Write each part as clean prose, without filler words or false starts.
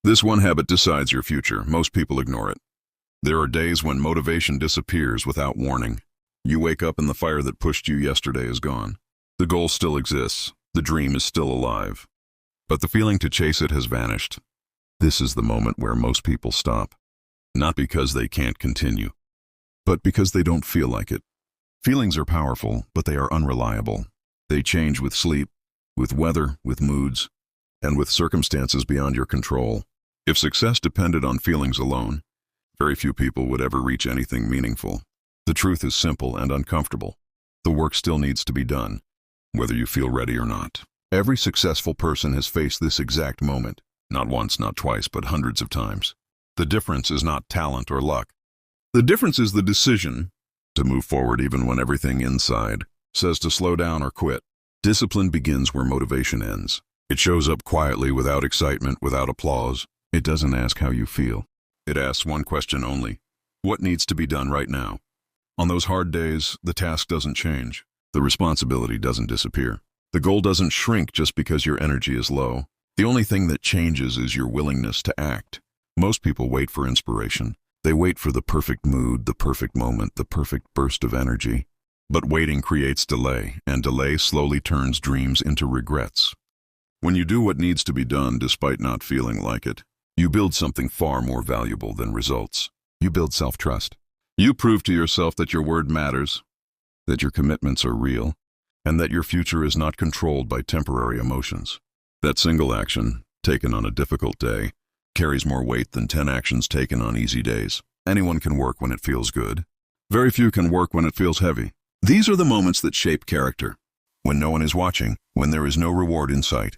This one habit decides your future. Most people ignore it. There are days when motivation disappears without warning. You wake up and the fire that pushed you yesterday is gone. The goal still exists. The dream is still alive. But the feeling to chase it has vanished. This is the moment where most people stop. Not because they can't continue, but because they don't feel like it. Feelings are powerful, but they are unreliable. They change with sleep, with weather, with moods, and with circumstances beyond your control. If success depended on feelings alone, very few people would ever reach anything meaningful. The truth is simple and uncomfortable. The work still needs to be done, whether you feel ready or not. Every successful person has faced this exact moment, not once, not twice, but hundreds of times. The difference is not talent or luck. The difference is the decision to move forward even when everything inside says to slow down or quit. Discipline begins where motivation ends. It shows up quietly, without excitement, without applause. It doesn't ask how you feel. It asks one question only: what needs to be done right now? On those hard days, the task doesn't change. The responsibility doesn't disappear. The goal doesn't shrink just because your energy is low. The only thing that changes is your willingness to act. Most people wait for inspiration. They wait for the perfect mood, the perfect moment, the perfect burst of energy. But waiting creates delay, and delay slowly turns dreams into regrets. When you do what needs to be done despite not feeling like it, you build something far more valuable than results. You build self-trust. You prove to yourself that your word matters, that your commitments are real, and that your future is not controlled by temporary emotions. That single action, taken on a difficult day, carries more weight than 10 actions taken on easy days. Anyone can work when it feels good. Very few can work when it feels heavy. These are the moments that shape character. When no one is watching, when there is no reward in sight,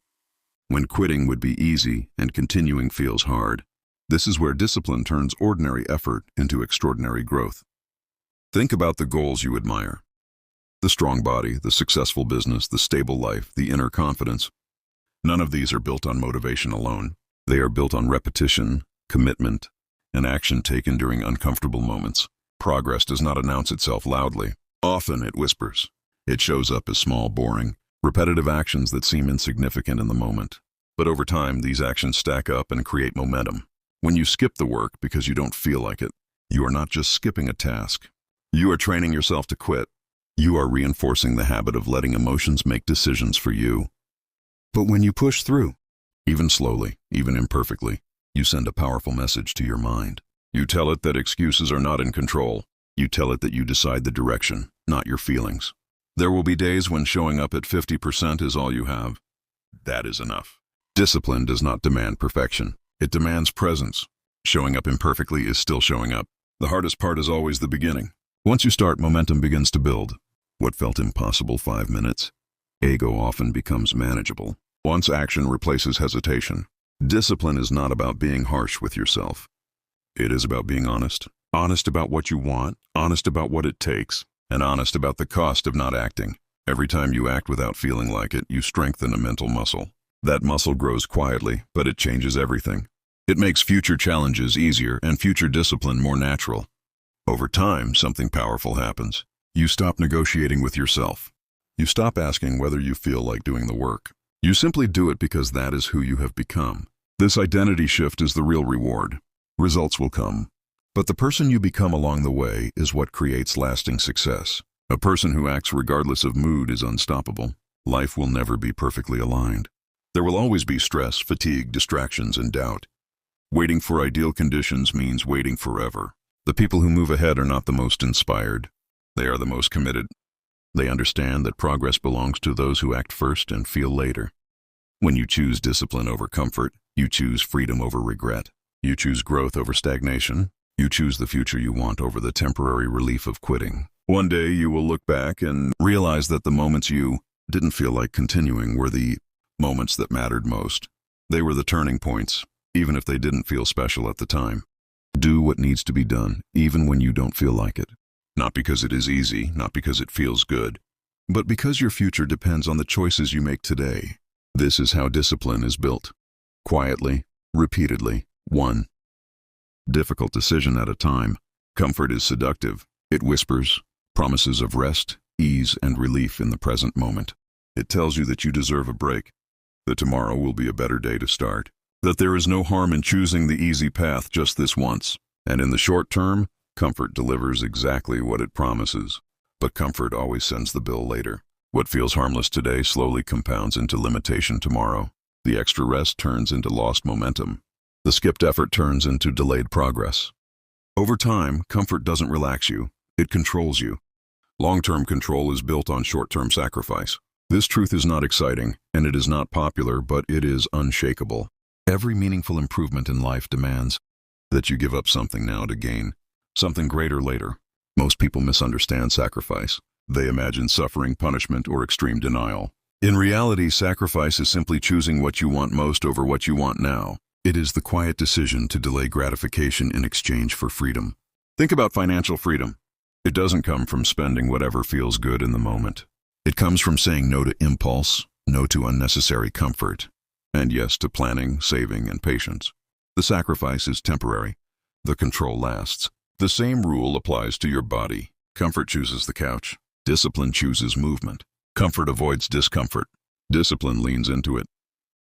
when quitting would be easy and continuing feels hard. This is where discipline turns ordinary effort into extraordinary growth. Think about the goals you admire. The strong body, the successful business, the stable life, the inner confidence. None of these are built on motivation alone. They are built on repetition, commitment, and action taken during uncomfortable moments. Progress does not announce itself loudly. Often it whispers. It shows up as small, boring, repetitive actions that seem insignificant in the moment. But over time, these actions stack up and create momentum. When you skip the work because you don't feel like it, you are not just skipping a task. You are training yourself to quit. You are reinforcing the habit of letting emotions make decisions for you. But when you push through, even slowly, even imperfectly, you send a powerful message to your mind. You tell it that excuses are not in control. You tell it that you decide the direction, not your feelings. There will be days when showing up at 50% is all you have. That is enough. Discipline does not demand perfection. It demands presence. Showing up imperfectly is still showing up. The hardest part is always the beginning. Once you start, momentum begins to build. What felt impossible 5 minutes, ego often becomes manageable. Once action replaces hesitation. Discipline is not about being harsh with yourself. It is about being honest. Honest about what you want, honest about what it takes, and honest about the cost of not acting. Every time you act without feeling like it, you strengthen a mental muscle. That muscle grows quietly, but it changes everything. It makes future challenges easier and future discipline more natural. Over time, something powerful happens. You stop negotiating with yourself. You stop asking whether you feel like doing the work. You simply do it because that is who you have become. This identity shift is the real reward. Results will come. But the person you become along the way is what creates lasting success. A person who acts regardless of mood is unstoppable. Life will never be perfectly aligned. There will always be stress, fatigue, distractions, and doubt. Waiting for ideal conditions means waiting forever. The people who move ahead are not the most inspired. They are the most committed. They understand that progress belongs to those who act first and feel later. When you choose discipline over comfort, you choose freedom over regret. You choose growth over stagnation. You choose the future you want over the temporary relief of quitting. One day you will look back and realize that the moments you didn't feel like continuing were the moments that mattered most. They were the turning points, even if they didn't feel special at the time. Do what needs to be done, even when you don't feel like it. Not because it is easy, not because it feels good, but because your future depends on the choices you make today. This is how discipline is built. Quietly, repeatedly, one difficult decision at a time. Comfort is seductive. It whispers promises of rest, ease, and relief in the present moment. It tells you that you deserve a break, that tomorrow will be a better day to start. that there is no harm in choosing the easy path just this once. And in the short term, comfort delivers exactly what it promises. But comfort always sends the bill later. What feels harmless today slowly compounds into limitation tomorrow. The extra rest turns into lost momentum. The skipped effort turns into delayed progress. Over time, comfort doesn't relax you, it controls you. Long-term control is built on short-term sacrifice. This truth is not exciting, and it is not popular, but it is unshakable. Every meaningful improvement in life demands that you give up something now to gain something greater later. Most people misunderstand sacrifice. They imagine suffering, punishment, or extreme denial. In reality, sacrifice is simply choosing what you want most over what you want now. It is the quiet decision to delay gratification in exchange for freedom. Think about financial freedom. It doesn't come from spending whatever feels good in the moment. It comes from saying no to impulse, no to unnecessary comfort, and yes to planning, saving, and patience. The sacrifice is temporary. The control lasts. The same rule applies to your body. Comfort chooses the couch. Discipline chooses movement. Comfort avoids discomfort. Discipline leans into it,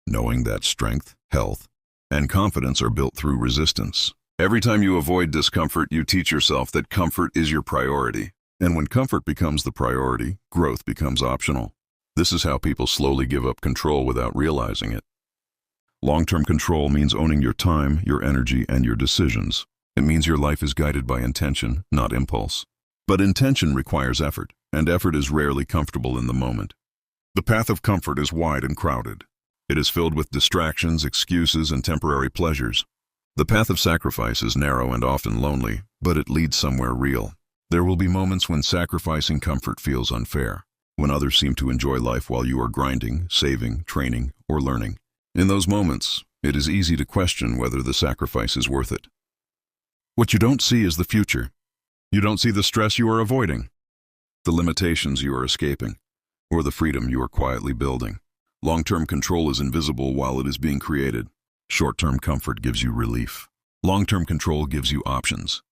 knowing that strength, health, and confidence are built through resistance. Every time you avoid discomfort, you teach yourself that comfort is your priority. And when comfort becomes the priority, growth becomes optional. This is how people slowly give up control without realizing it. Long-term control means owning your time, your energy, and your decisions. It means your life is guided by intention, not impulse. But intention requires effort, and effort is rarely comfortable in the moment. The path of comfort is wide and crowded. It is filled with distractions, excuses, and temporary pleasures. The path of sacrifice is narrow and often lonely, but it leads somewhere real. There will be moments when sacrificing comfort feels unfair, when others seem to enjoy life while you are grinding, saving, training, or learning. In those moments, it is easy to question whether the sacrifice is worth it. What you don't see is the future. You don't see the stress you are avoiding, the limitations you are escaping, or the freedom you are quietly building. Long-term control is invisible while it is being created. Short-term comfort gives you relief. Long-term control gives you options.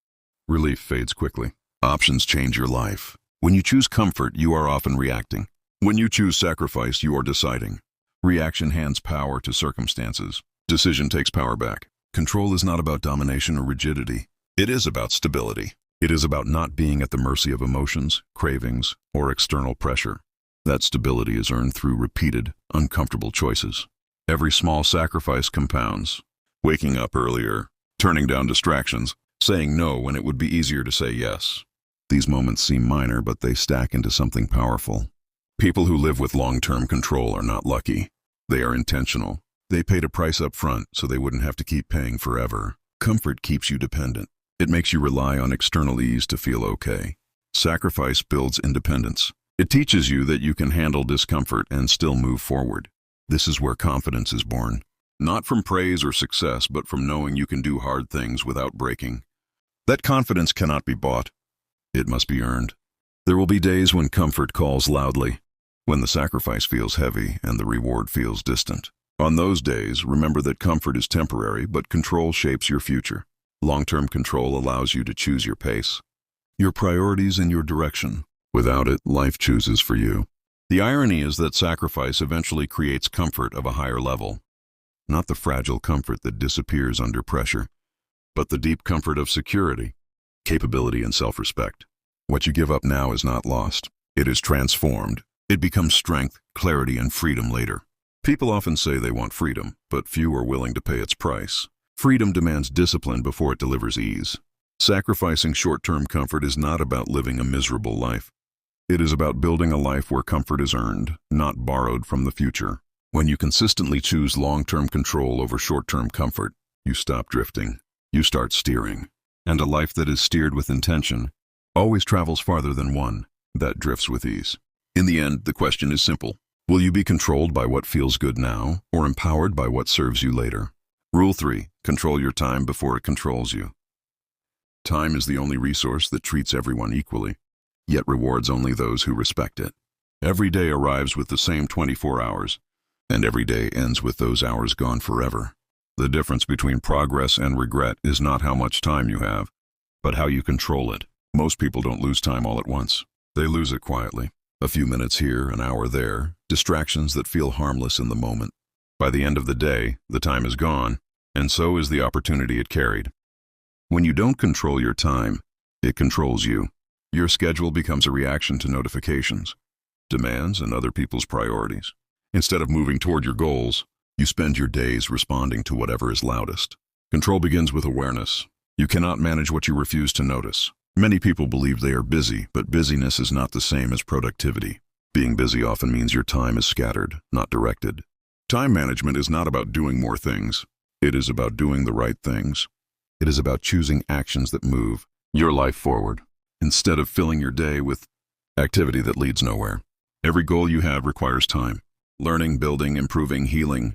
Relief fades quickly. Options change your life. When you choose comfort, you are often reacting. When you choose sacrifice, you are deciding. Reaction hands power to circumstances. Decision takes power back. Control is not about domination or rigidity. It is about stability. It is about not being at the mercy of emotions, cravings, or external pressure. That stability is earned through repeated, uncomfortable choices. Every small sacrifice compounds. Waking up earlier, turning down distractions, saying no when it would be easier to say yes. These moments seem minor, but they stack into something powerful. People who live with long-term control are not lucky. They are intentional. They paid a price up front so they wouldn't have to keep paying forever. Comfort keeps you dependent. It makes you rely on external ease to feel okay. Sacrifice builds independence. It teaches you that you can handle discomfort and still move forward. This is where confidence is born. Not from praise or success, but from knowing you can do hard things without breaking. That confidence cannot be bought. It must be earned. There will be days when comfort calls loudly, when the sacrifice feels heavy and the reward feels distant. On those days, remember that comfort is temporary, but control shapes your future. Long-term control allows you to choose your pace, your priorities, and your direction. Without it, life chooses for you. The irony is that sacrifice eventually creates comfort of a higher level. Not the fragile comfort that disappears under pressure, but the deep comfort of security, capability, and self-respect. What you give up now is not lost. It is transformed. It becomes strength, clarity, and freedom later. People often say they want freedom, but few are willing to pay its price. Freedom demands discipline before it delivers ease. Sacrificing short-term comfort is not about living a miserable life. It is about building a life where comfort is earned, not borrowed from the future. When you consistently choose long-term control over short-term comfort, you stop drifting. You start steering. And a life that is steered with intention always travels farther than one that drifts with ease. In the end, the question is simple. Will you be controlled by what feels good now, or empowered by what serves you later? Rule 3. Control your time before it controls you. Time is the only resource that treats everyone equally, yet rewards only those who respect it. Every day arrives with the same 24 hours, and every day ends with those hours gone forever. The difference between progress and regret is not how much time you have, but how you control it. Most people don't lose time all at once. They lose it quietly. A few minutes here, an hour there, distractions that feel harmless in the moment. By the end of the day, the time is gone, and so is the opportunity it carried. When you don't control your time, it controls you. Your schedule becomes a reaction to notifications, demands, and other people's priorities. Instead of moving toward your goals, you spend your days responding to whatever is loudest. Control begins with awareness. You cannot manage what you refuse to notice. Many people believe they are busy, but busyness is not the same as productivity. Being busy often means your time is scattered, not directed. Time management is not about doing more things. It is about doing the right things. It is about choosing actions that move your life forward, instead of filling your day with activity that leads nowhere. Every goal you have requires time. Learning, building, improving, healing,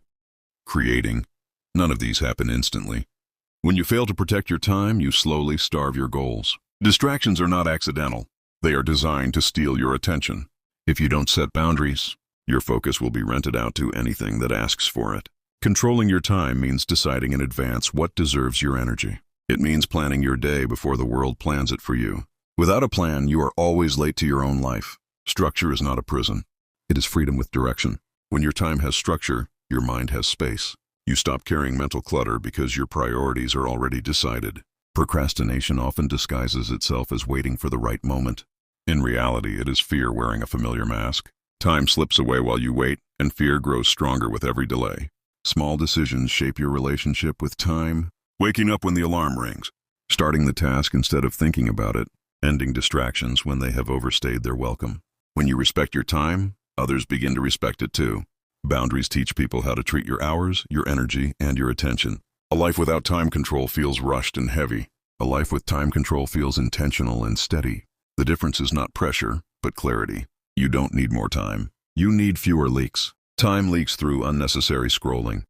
creating. None of these happen instantly. When you fail to protect your time, you slowly starve your goals. Distractions are not accidental. They are designed to steal your attention. If you don't set boundaries, your focus will be rented out to anything that asks for it. Controlling your time means deciding in advance what deserves your energy. It means planning your day before the world plans it for you. Without a plan, you are always late to your own life. Structure is not a prison. It is freedom with direction. When your time has structure, your mind has space. You stop carrying mental clutter because your priorities are already decided. Procrastination often disguises itself as waiting for the right moment. In reality, it is fear wearing a familiar mask. Time slips away while you wait, and fear grows stronger with every delay. Small decisions shape your relationship with time. Waking up when the alarm rings, starting the task instead of thinking about it, ending distractions when they have overstayed their welcome. When you respect your time, others begin to respect it too. Boundaries teach people how to treat your hours, your energy, and your attention. A life without time control feels rushed and heavy. A life with time control feels intentional and steady. The difference is not pressure, but clarity. You don't need more time. You need fewer leaks. Time leaks through unnecessary scrolling,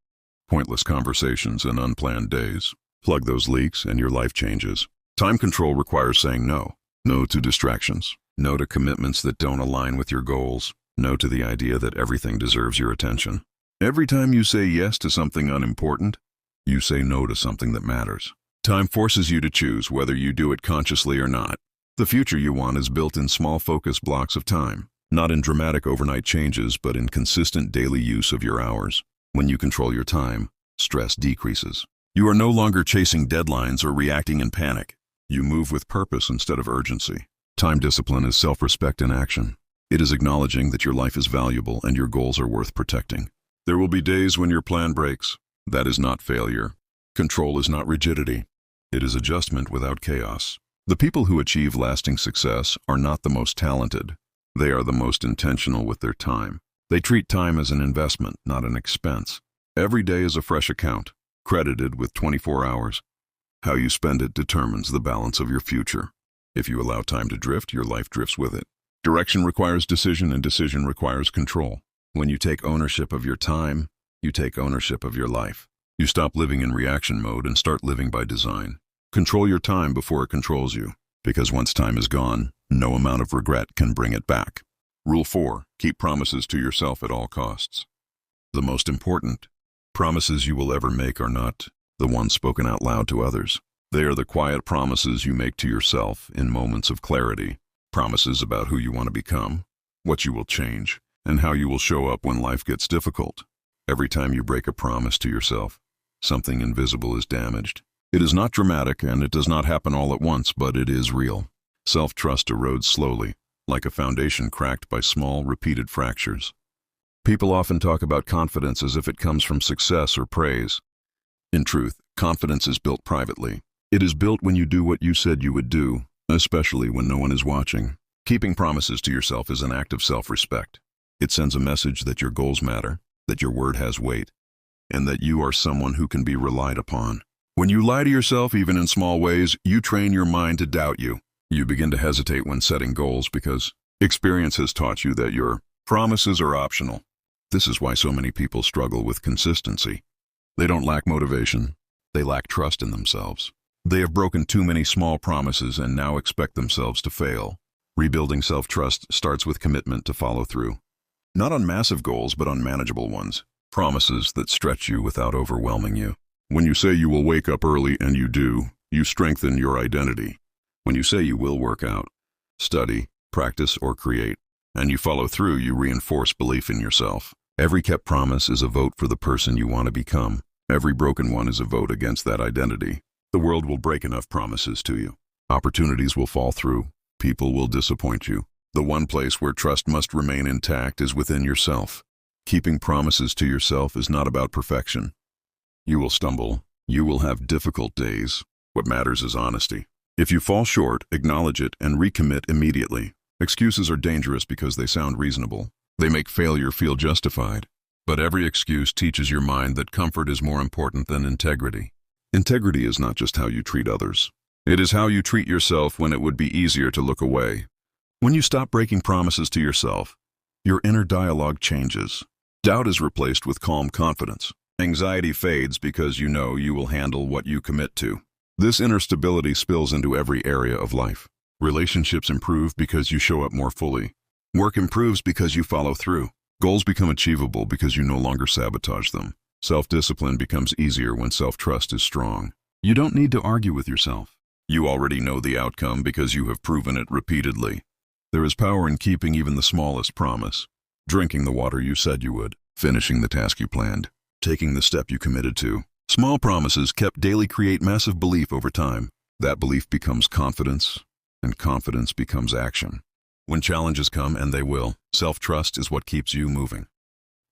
pointless conversations, and unplanned days. Plug those leaks and your life changes. Time control requires saying no. No to distractions. No to commitments that don't align with your goals. No to the idea that everything deserves your attention. Every time you say yes to something unimportant, you say no to something that matters. Time forces you to choose whether you do it consciously or not. The future you want is built in small focused blocks of time, not in dramatic overnight changes, but in consistent daily use of your hours. When you control your time, stress decreases. You are no longer chasing deadlines or reacting in panic. You move with purpose instead of urgency. Time discipline is self-respect in action. It is acknowledging that your life is valuable and your goals are worth protecting. There will be days when your plan breaks. That is not failure. Control is not rigidity. It is adjustment without chaos. The people who achieve lasting success are not the most talented. They are the most intentional with their time. They treat time as an investment, not an expense. Every day is a fresh account, credited with 24 hours. How you spend it determines the balance of your future. If you allow time to drift, your life drifts with it. Direction requires decision, and decision requires control. When you take ownership of your time, you take ownership of your life. You stop living in reaction mode and start living by design. Control your time before it controls you, because once time is gone, no amount of regret can bring it back. Rule 4. Keep promises to yourself at all costs. The most important promises you will ever make are not the ones spoken out loud to others. They are the quiet promises you make to yourself in moments of clarity. Promises about who you want to become, what you will change, and how you will show up when life gets difficult. Every time you break a promise to yourself, something invisible is damaged. It is not dramatic, and it does not happen all at once, but it is real. Self-trust erodes slowly, like a foundation cracked by small, repeated fractures. People often talk about confidence as if it comes from success or praise. In truth, confidence is built privately. It is built when you do what you said you would do, especially when no one is watching. Keeping promises to yourself is an act of self-respect. It sends a message that your goals matter, that your word has weight, and that you are someone who can be relied upon. When you lie to yourself, even in small ways, you train your mind to doubt you. You begin to hesitate when setting goals because experience has taught you that your promises are optional. This is why so many people struggle with consistency. They don't lack motivation. They lack trust in themselves. They have broken too many small promises and now expect themselves to fail. Rebuilding self-trust starts with commitment to follow through. Not on massive goals, but on manageable ones. Promises that stretch you without overwhelming you. When you say you will wake up early and you do, you strengthen your identity. When you say you will work out, study, practice, or create, and you follow through, you reinforce belief in yourself. Every kept promise is a vote for the person you want to become. Every broken one is a vote against that identity. The world will break enough promises to you. Opportunities will fall through. People will disappoint you. The one place where trust must remain intact is within yourself. Keeping promises to yourself is not about perfection. You will stumble. You will have difficult days. What matters is honesty. If you fall short, acknowledge it and recommit immediately. Excuses are dangerous because they sound reasonable. They make failure feel justified. But every excuse teaches your mind that comfort is more important than integrity. Integrity is not just how you treat others. It is how you treat yourself when it would be easier to look away. When you stop breaking promises to yourself, your inner dialogue changes. Doubt is replaced with calm confidence. Anxiety fades because you know you will handle what you commit to. This inner stability spills into every area of life. Relationships improve because you show up more fully. Work improves because you follow through. Goals become achievable because you no longer sabotage them. Self-discipline becomes easier when self-trust is strong. You don't need to argue with yourself. You already know the outcome because you have proven it repeatedly. There is power in keeping even the smallest promise. Drinking the water you said you would, finishing the task you planned, taking the step you committed to. Small promises kept daily create massive belief over time. That belief becomes confidence, and confidence becomes action. When challenges come, and they will, self-trust is what keeps you moving.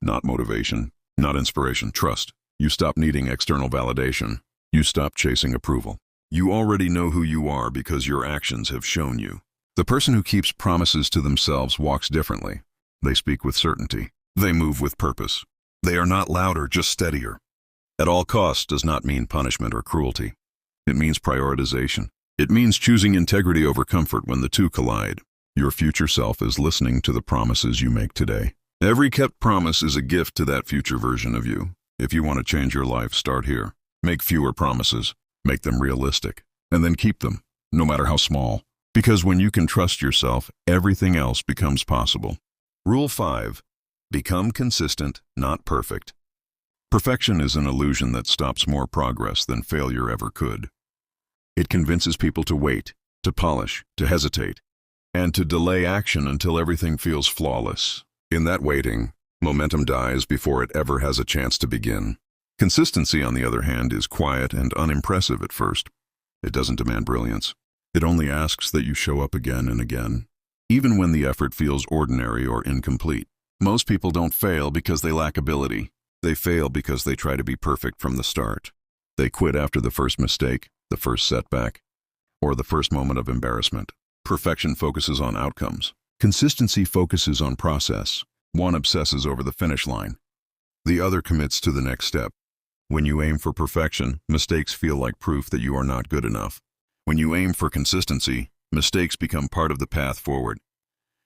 Not motivation, not inspiration, trust. You stop needing external validation. You stop chasing approval. You already know who you are because your actions have shown you. The person who keeps promises to themselves walks differently. They speak with certainty. They move with purpose. They are not louder, just steadier. At all costs does not mean punishment or cruelty. It means prioritization. It means choosing integrity over comfort when the two collide. Your future self is listening to the promises you make today. Every kept promise is a gift to that future version of you. If you want to change your life, start here. Make fewer promises. Make them realistic. And then keep them, no matter how small. Because when you can trust yourself, everything else becomes possible. Rule 5. Become consistent, not perfect. Perfection is an illusion that stops more progress than failure ever could. It convinces people to wait, to polish, to hesitate, and to delay action until everything feels flawless. In that waiting, momentum dies before it ever has a chance to begin. Consistency, on the other hand, is quiet and unimpressive at first. It doesn't demand brilliance. It only asks that you show up again and again, even when the effort feels ordinary or incomplete. Most people don't fail because they lack ability. They fail because they try to be perfect from the start. They quit after the first mistake, the first setback, or the first moment of embarrassment. Perfection focuses on outcomes. Consistency focuses on process. One obsesses over the finish line. The other commits to the next step. When you aim for perfection, mistakes feel like proof that you are not good enough. When you aim for consistency, mistakes become part of the path forward.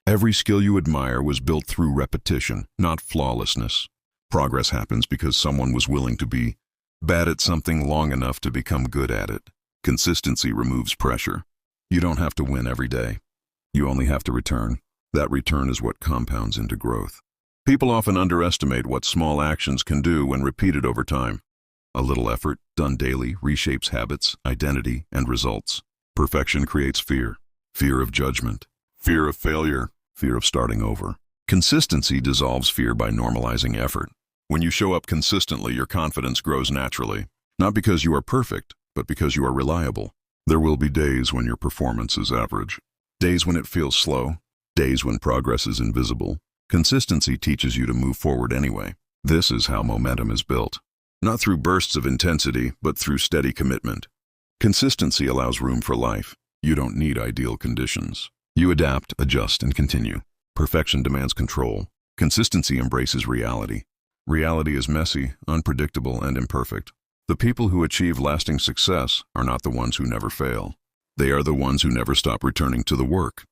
Every skill you admire was built through repetition, not flawlessness. Progress happens because someone was willing to be bad at something long enough to become good at it. Consistency removes pressure. You don't have to win every day. You only have to return. That return is what compounds into growth. People often underestimate what small actions can do when repeated over time. A little effort, done daily, reshapes habits, identity, and results. Perfection creates fear. Fear of judgment. Fear of failure. Fear of starting over. Consistency dissolves fear by normalizing effort. When you show up consistently, your confidence grows naturally. Not because you are perfect, but because you are reliable. There will be days when your performance is average. Days when it feels slow. Days when progress is invisible. Consistency teaches you to move forward anyway. This is how momentum is built. Not through bursts of intensity, but through steady commitment. Consistency allows room for life. You don't need ideal conditions. You adapt, adjust, and continue. Perfection demands control. Consistency embraces reality. Reality is messy, unpredictable, and imperfect. The people who achieve lasting success are not the ones who never fail. They are the ones who never stop returning to the work.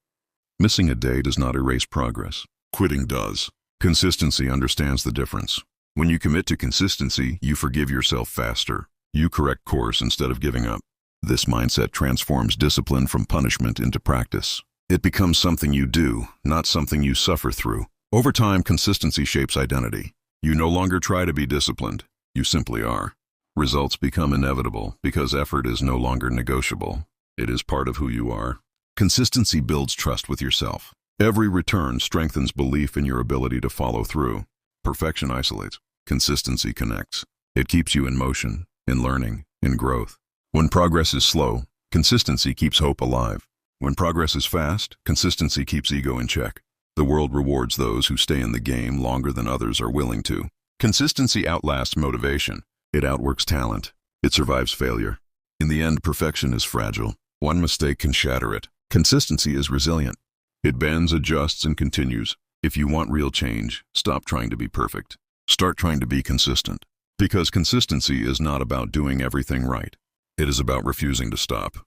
Missing a day does not erase progress. Quitting does. Consistency understands the difference. When you commit to consistency, you forgive yourself faster. You correct course instead of giving up. This mindset transforms discipline from punishment into practice. It becomes something you do, not something you suffer through. Over time, consistency shapes identity. You no longer try to be disciplined. You simply are. Results become inevitable because effort is no longer negotiable. It is part of who you are. Consistency builds trust with yourself. Every return strengthens belief in your ability to follow through. Perfection isolates. Consistency connects. It keeps you in motion, in learning, in growth. When progress is slow, consistency keeps hope alive. When progress is fast, consistency keeps ego in check. The world rewards those who stay in the game longer than others are willing to. Consistency outlasts motivation. It outworks talent. It survives failure. In the end, perfection is fragile. One mistake can shatter it. Consistency is resilient. It bends, adjusts, and continues. If you want real change, stop trying to be perfect. Start trying to be consistent. Because consistency is not about doing everything right. It is about refusing to stop.